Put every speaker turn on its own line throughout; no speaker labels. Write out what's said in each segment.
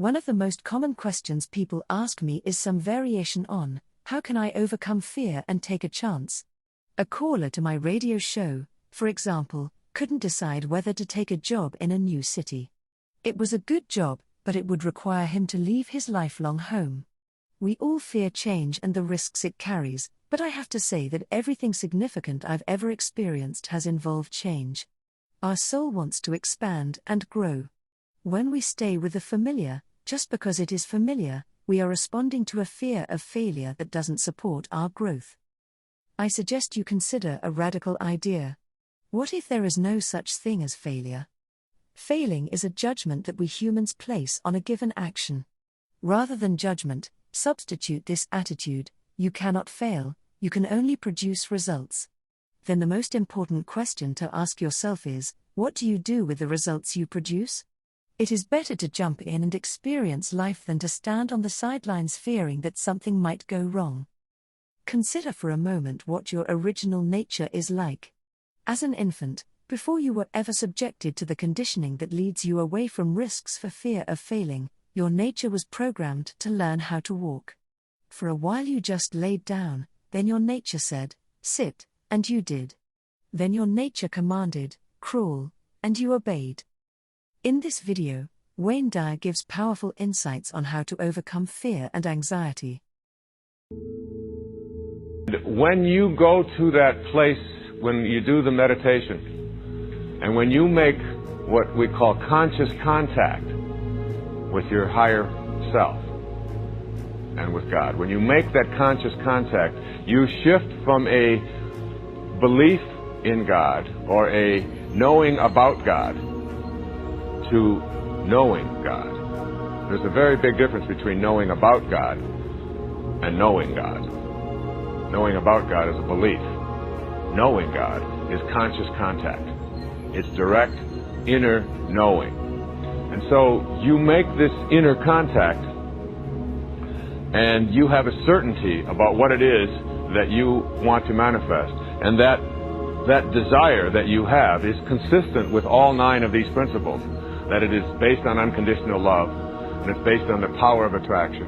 One of the most common questions people ask me is some variation on, how can I overcome fear and take a chance? A caller to my radio show, for example, couldn't decide whether to take a job in a new city. It was a good job, but it would require him to leave his lifelong home. We all fear change and the risks it carries, but I have to say that everything significant I've ever experienced has involved change. Our soul wants to expand and grow. When we stay with the familiar, just because it is familiar, we are responding to a fear of failure that doesn't support our growth. I suggest you consider a radical idea. What if there is no such thing as failure? Failing is a judgment that we humans place on a given action. Rather than judgment, substitute this attitude: you cannot fail, you can only produce results. Then the most important question to ask yourself is, what do you do with the results you produce? It is better to jump in and experience life than to stand on the sidelines fearing that something might go wrong. Consider for a moment what your original nature is like. As an infant, before you were ever subjected to the conditioning that leads you away from risks for fear of failing, your nature was programmed to learn how to walk. For a while you just laid down, then your nature said, sit, and you did. Then your nature commanded, crawl, and you obeyed. In this video, Dyer gives powerful insights on how to overcome fear and anxiety.
When you go to that place, when you do the meditation, and when you make what we call conscious contact with your higher self and with God, when you make that conscious contact, you shift from a belief in God or a knowing about God to knowing God. There's a very big difference between knowing about God and knowing God. Knowing about God is a belief. Knowing God is conscious contact. It's direct inner knowing. And so you make this inner contact and you have a certainty about what it is that you want to manifest. And that desire that you have is consistent with all 9 of these principles. That it is based on unconditional love, and it's based on the power of attraction,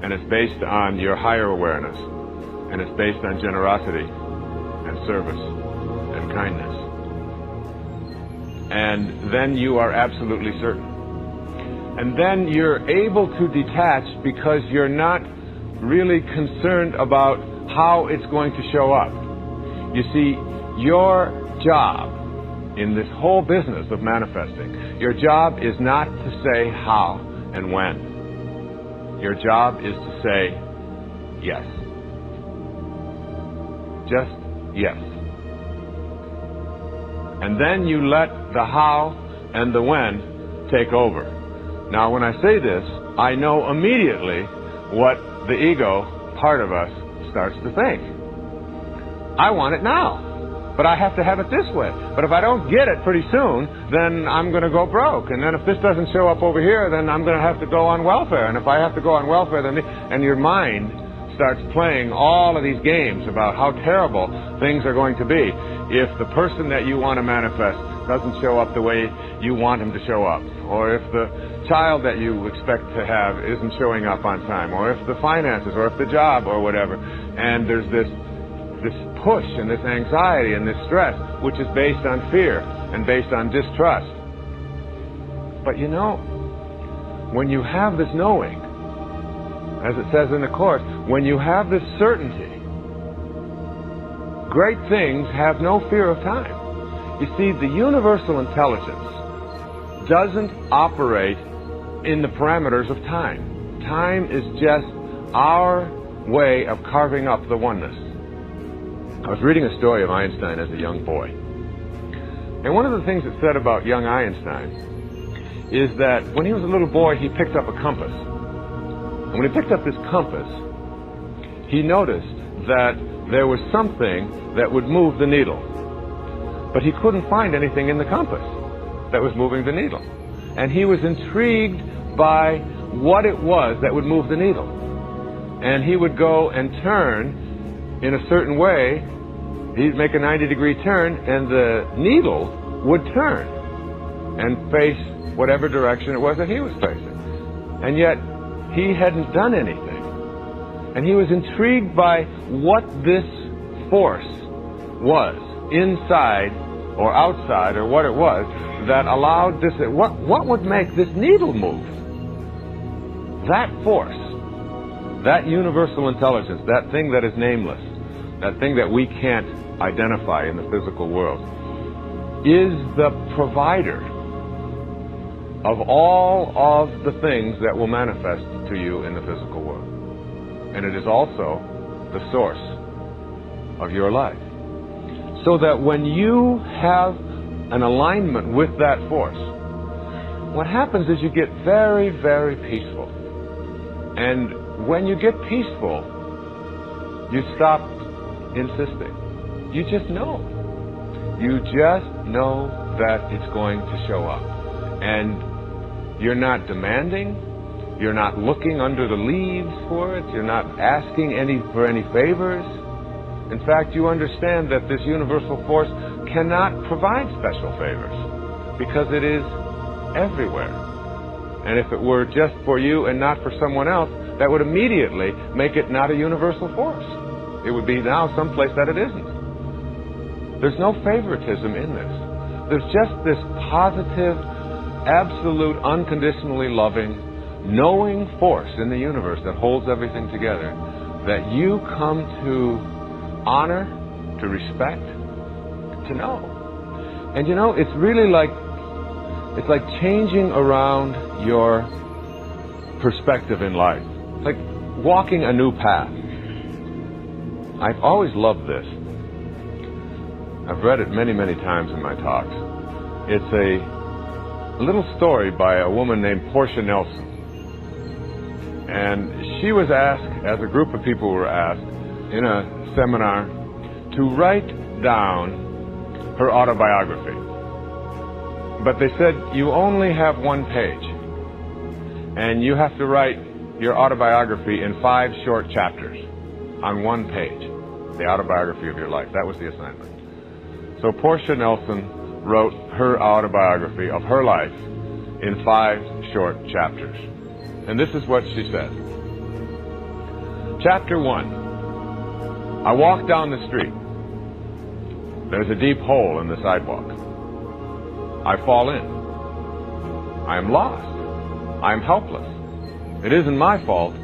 and it's based on your higher awareness, and it's based on generosity and service and kindness. And then you are absolutely certain. And then you're able to detach because you're not really concerned about how it's going to show up. You see, your job in this whole business of manifesting, your job is not to say how and when. Your job is to say yes. Just yes. And then you let the how and the when take over. Now, when I say this, I know immediately what the ego part of us starts to think. I want it now. But I have to have it this way. But if I don't get it pretty soon, then I'm going to go broke. And then if this doesn't show up over here, then I'm going to have to go on welfare. And if I have to go on welfare, then and your mind starts playing all of these games about how terrible things are going to be if the person that you want to manifest doesn't show up the way you want him to show up, or if the child that you expect to have isn't showing up on time, or if the finances, or if the job, or whatever. And there's this push and this anxiety and this stress, which is based on fear and based on distrust. But you know, when you have this knowing, as it says in the Course, when you have this certainty, great things have no fear of time. You see, the universal intelligence doesn't operate in the parameters of time. Time is just our way of carving up the oneness. I was reading a story of Einstein as a young boy. And one of the things it said about young Einstein is that when he was a little boy, he picked up a compass. And when he picked up this compass, he noticed that there was something that would move the needle. But he couldn't find anything in the compass that was moving the needle. And he was intrigued by what it was that would move the needle. And he would go and turn in a certain way. He'd make a 90-degree turn, and the needle would turn and face whatever direction it was that he was facing. and yet he hadn't done anything. And he was intrigued by what this force was, inside or outside, or what it was, that allowed this, what would make this needle move? That force, that universal intelligence, that thing that is nameless, that thing that we can't identify in the physical world, is the provider of all of the things that will manifest to you in the physical world. And it is also the source of your life. So that when you have an alignment with that force, what happens is you get very, very peaceful. And when you get peaceful, you stop insisting. You just know. You just know that it's going to show up. And you're not demanding. You're not looking under the leaves for it. You're not asking for any favors. In fact, you understand that this universal force cannot provide special favors because it is everywhere. And if it were just for you and not for someone else, that would immediately make it not a universal force. It would be now someplace that it isn't. There's no favoritism in this. There's just this positive, absolute, unconditionally loving, knowing force in the universe that holds everything together, that you come to honor, to respect, to know. And you know, it's really like changing around your perspective in life. It's like walking a new path. I've always loved this. I've read it many, many times in my talks. It's a little story by a woman named Portia Nelson. And she was asked, as a group of people were asked, in a seminar, to write down her autobiography. But they said, you only have one page, and you have to write your autobiography in 5 short chapters on one page, the autobiography of your life. That was the assignment. So Portia Nelson wrote her autobiography of her life in 5 short chapters. And this is what she said. Chapter 1. I walk down the street. There's a deep hole in the sidewalk. I fall in. I am lost. I am helpless. It isn't my fault.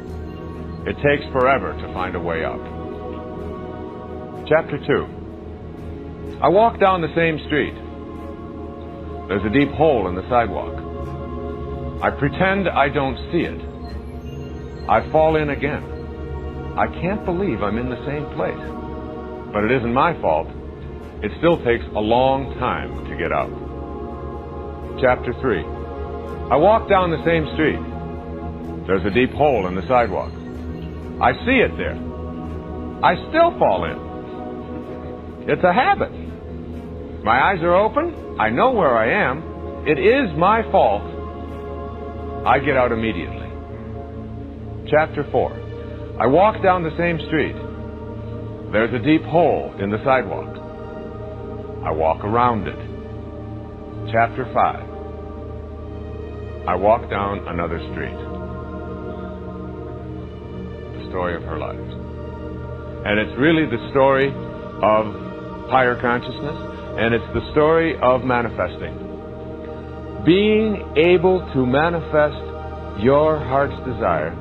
It takes forever to find a way up. Chapter 2. I walk down the same street. There's a deep hole in the sidewalk. I pretend I don't see it. I fall in again. I can't believe I'm in the same place. But it isn't my fault. It still takes a long time to get out. Chapter 3. I walk down the same street. There's a deep hole in the sidewalk. I see it there. I still fall in. It's a habit. My eyes are open. I know where I am. It is my fault. I get out immediately. Chapter 4. I walk down the same street. There's a deep hole in the sidewalk. I walk around it. Chapter 5. I walk down another street. The story of her life. And it's really the story of higher consciousness, and it's the story of manifesting. Being able to manifest your heart's desire,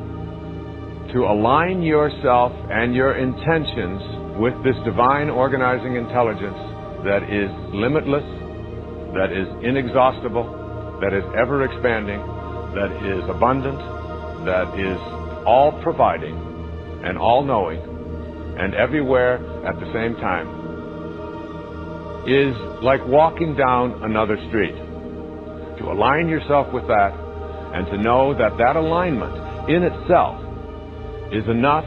to align yourself and your intentions with this divine organizing intelligence that is limitless, that is inexhaustible, that is ever expanding, that is abundant, that is all providing and all knowing and everywhere at the same time, is like walking down another street. To align yourself with that and to know that that alignment in itself is enough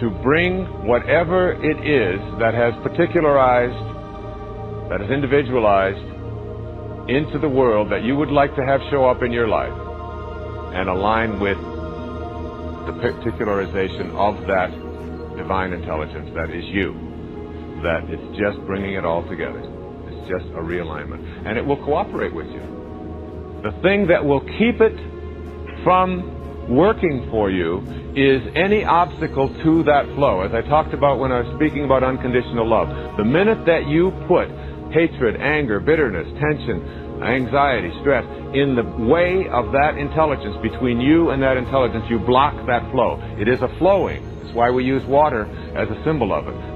to bring whatever it is that has particularized, that is individualized into the world that you would like to have show up in your life, and align with the particularization of that divine intelligence that is you, that it's just bringing it all together. It's just a realignment. And it will cooperate with you. The thing that will keep it from working for you is any obstacle to that flow. As I talked about when I was speaking about unconditional love, the minute that you put hatred, anger, bitterness, tension, anxiety, stress in the way of that intelligence, between you and that intelligence, you block that flow. It is a flowing. That's why we use water as a symbol of it.